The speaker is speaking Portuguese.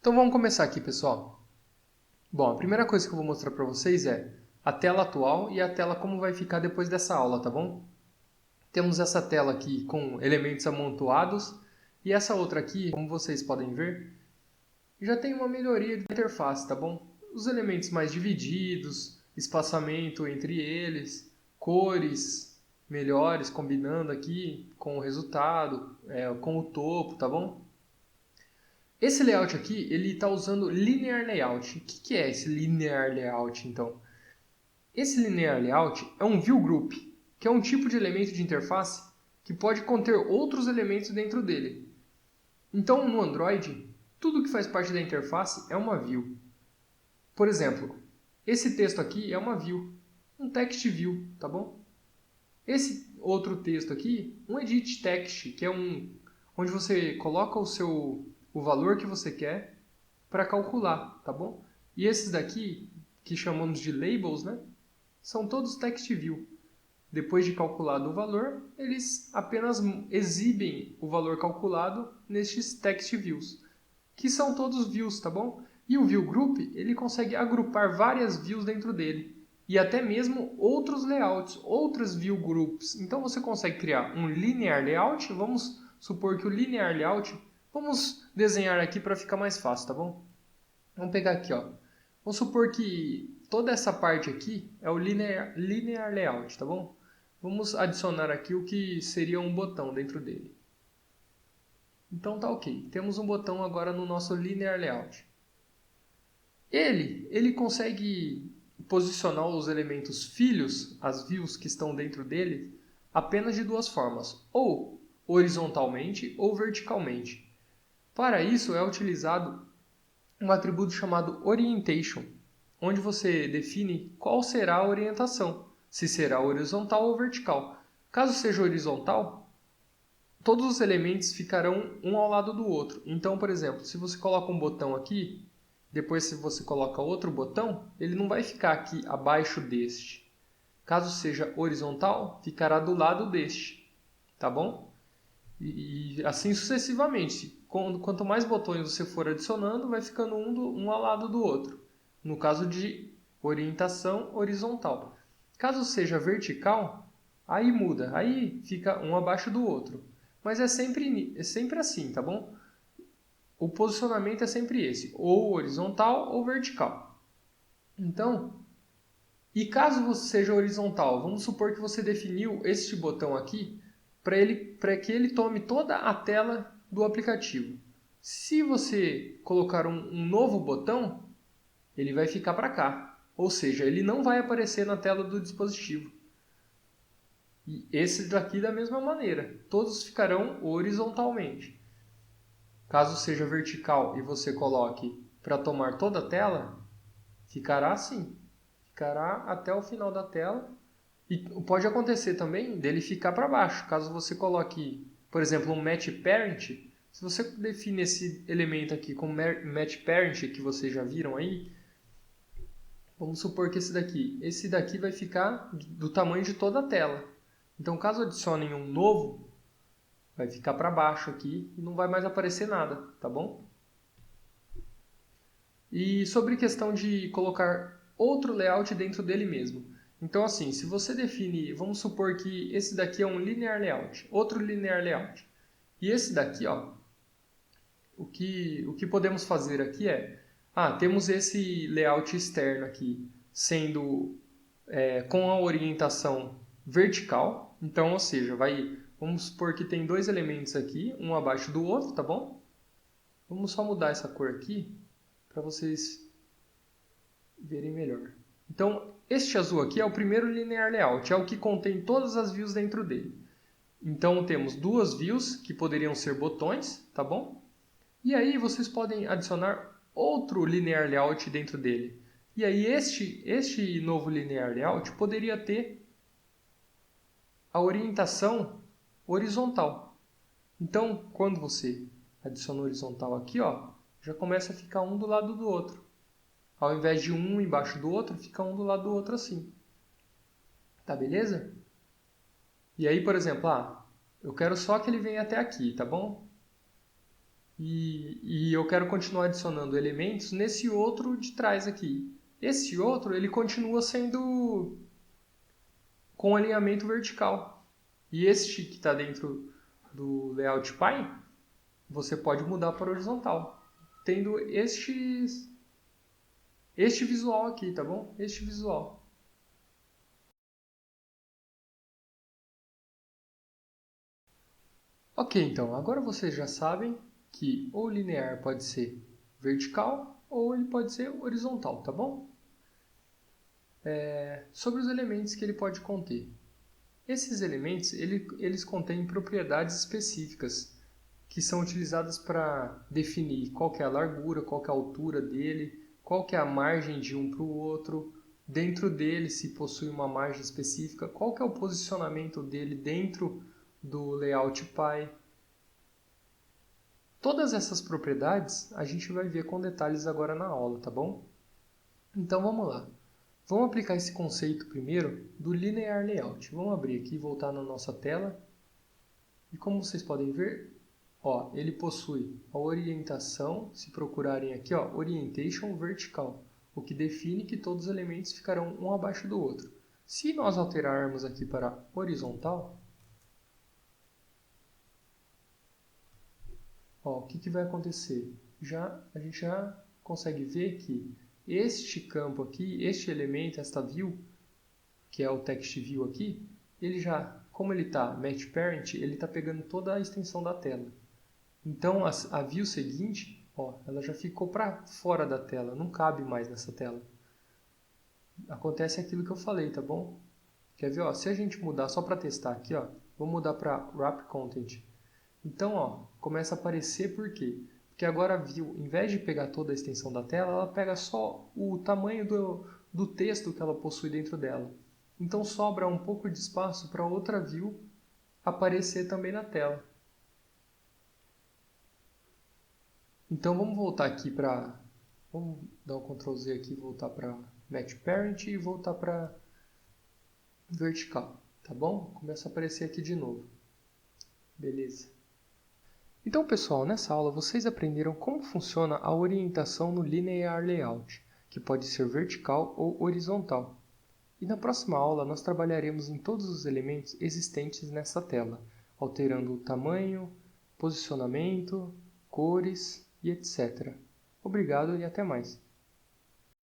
Então vamos começar aqui, pessoal. Bom, a primeira coisa que eu vou mostrar para vocês é a tela atual e a tela como vai ficar depois dessa aula, tá bom? Temos essa tela aqui com elementos amontoados e essa outra aqui, como vocês podem ver, já tem uma melhoria de interface, tá bom? Os elementos mais divididos, espaçamento entre eles, cores melhores combinando aqui com o resultado, com o topo, tá bom? Esse layout aqui, ele está usando Linear Layout. O que é esse Linear Layout, então? Esse Linear Layout é um View Group, que é um tipo de elemento de interface que pode conter outros elementos dentro dele. Então, no Android, tudo que faz parte da interface é uma view. Por exemplo, esse texto aqui é uma view, um text view, tá bom? Esse outro texto aqui, um edit text, que é onde você coloca o valor que você quer para calcular, tá bom? E esses daqui, que chamamos de labels, né, são todos text view. Depois de calculado o valor, eles apenas exibem o valor calculado nestes text views, que são todos views, tá bom? E o view group, ele consegue agrupar várias views dentro dele, e até mesmo outros layouts, outras view groups. Então você consegue criar um linear layout. Vamos supor que o linear layout, vamos desenhar aqui para ficar mais fácil, tá bom? Vamos pegar aqui, ó. Vamos supor que toda essa parte aqui é o linear layout, tá bom? Vamos adicionar aqui o que seria um botão dentro dele. Então tá ok. Temos um botão agora no nosso linear layout. Ele consegue posicionar os elementos filhos, as views que estão dentro dele, apenas de duas formas, ou horizontalmente ou verticalmente. Para isso é utilizado um atributo chamado Orientation, onde você define qual será a orientação, se será horizontal ou vertical. Caso seja horizontal, todos os elementos ficarão um ao lado do outro. Então, por exemplo, se você coloca um botão aqui, depois se você coloca outro botão, ele não vai ficar aqui abaixo deste. Caso seja horizontal, ficará do lado deste, tá bom? E assim sucessivamente. Quanto mais botões você for adicionando, vai ficando um ao lado do outro. No caso de orientação horizontal. Caso seja vertical, aí muda. Aí fica um abaixo do outro. Mas é sempre assim, tá bom? O posicionamento é sempre esse. Ou horizontal ou vertical. Então, e caso você seja horizontal, vamos supor que você definiu este botão aqui para que ele tome toda a tela do aplicativo. Se você colocar um novo botão, ele vai ficar para cá. Ou seja, ele não vai aparecer na tela do dispositivo. E esse daqui da mesma maneira. Todos ficarão horizontalmente. Caso seja vertical e você coloque para tomar toda a tela, ficará assim. Ficará até o final da tela. E pode acontecer também dele ficar para baixo. Caso você coloque, por exemplo, um match parent, se você define esse elemento aqui como match parent, que vocês já viram aí, vamos supor que esse daqui vai ficar do tamanho de toda a tela. Então, caso adicionem um novo, vai ficar para baixo aqui e não vai mais aparecer nada, tá bom? E sobre questão de colocar outro layout dentro dele mesmo. Então, assim, se você define, vamos supor que esse daqui é um linear layout, outro linear layout. E esse daqui, ó, o que podemos fazer aqui é, temos esse layout externo aqui, sendo com a orientação vertical. Então, ou seja, vamos supor que tem dois elementos aqui, um abaixo do outro, tá bom? Vamos só mudar essa cor aqui, para vocês verem melhor. Então, este azul aqui é o primeiro linear layout, é o que contém todas as views dentro dele. Então, temos duas views que poderiam ser botões, tá bom? E aí vocês podem adicionar outro linear layout dentro dele. E aí este novo linear layout poderia ter a orientação horizontal. Então, quando você adiciona o horizontal aqui, ó, já começa a ficar um do lado do outro. Ao invés de um embaixo do outro, fica um do lado do outro assim. Tá beleza? E aí, por exemplo, eu quero só que ele venha até aqui, tá bom? e eu quero continuar adicionando elementos nesse outro de trás aqui. Esse outro, ele continua sendo com alinhamento vertical. E este que está dentro do Layout Py, você pode mudar para horizontal, tendo este visual aqui, tá bom? Este visual. Ok, então, agora vocês já sabem que o linear pode ser vertical ou ele pode ser horizontal, tá bom? Sobre os elementos que ele pode conter. Esses elementos, eles contêm propriedades específicas que são utilizadas para definir qual que é a largura, qual que é a altura dele, qual que é a margem de um para o outro, dentro dele se possui uma margem específica, qual que é o posicionamento dele dentro do layout Py. Todas essas propriedades a gente vai ver com detalhes agora na aula, tá bom? Então vamos lá. Vamos aplicar esse conceito primeiro do Linear Layout. Vamos abrir aqui e voltar na nossa tela. E como vocês podem ver, ó, ele possui a orientação, se procurarem aqui, ó, Orientation Vertical, o que define que todos os elementos ficarão um abaixo do outro. Se nós alterarmos aqui para horizontal, ó, o que vai acontecer? A gente já consegue ver que este campo aqui, este elemento, esta view, que é o text view aqui, ele já, como ele está match parent, ele está pegando toda a extensão da tela. Então a view seguinte, ó, ela já ficou para fora da tela, não cabe mais nessa tela. Acontece aquilo que eu falei, tá bom? Quer ver? Ó, se a gente mudar, só para testar aqui, ó, vou mudar para Wrap Content. Então, ó, começa a aparecer por quê? Porque agora a view, em vez de pegar toda a extensão da tela, ela pega só o tamanho do texto que ela possui dentro dela. Então sobra um pouco de espaço para outra view aparecer também na tela. Então vamos voltar aqui para... Vamos dar um Ctrl Z aqui, voltar para Match Parent e voltar para Vertical, tá bom? Começa a aparecer aqui de novo. Beleza. Então, pessoal, nessa aula vocês aprenderam como funciona a orientação no Linear Layout, que pode ser vertical ou horizontal. E na próxima aula nós trabalharemos em todos os elementos existentes nessa tela, alterando o tamanho, posicionamento, cores e etc. Obrigado e até mais.